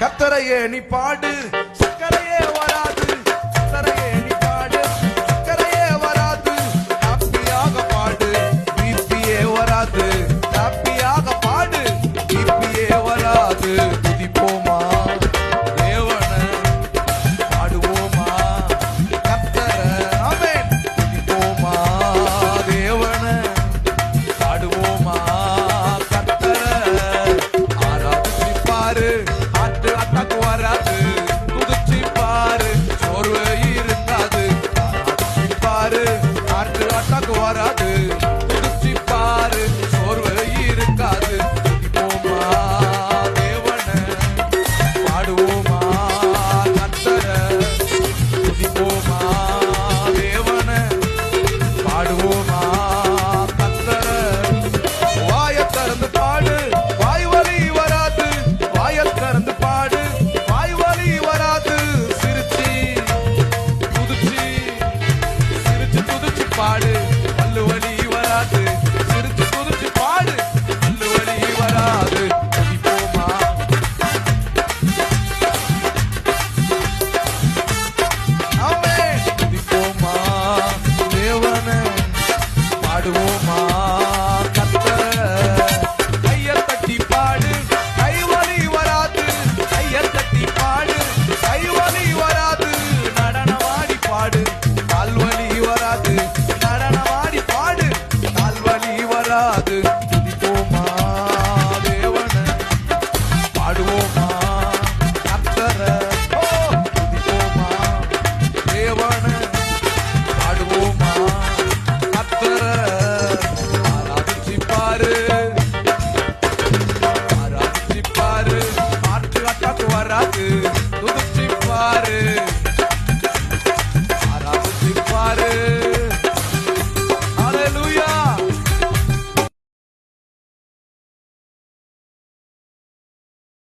கர்த்தரையே நீ பாடு, சக்கரையே வராது. கர்த்தரையே நீ பாடு, சக்கரையே வராது. ஹாப்பியாக பாடு, பிபியே வராது. ஹாப்பியாக பாடு, பிபியே வராது. துதிப்போமா தேவனை, பாடுவோமா கர்த்தரை. ஆமென். துதிப்போமா தேவனை, பாடுவோமா கர்த்தரை. ஆராதிப்பாரு, ஆட்டு அட்டாக்கு வராது.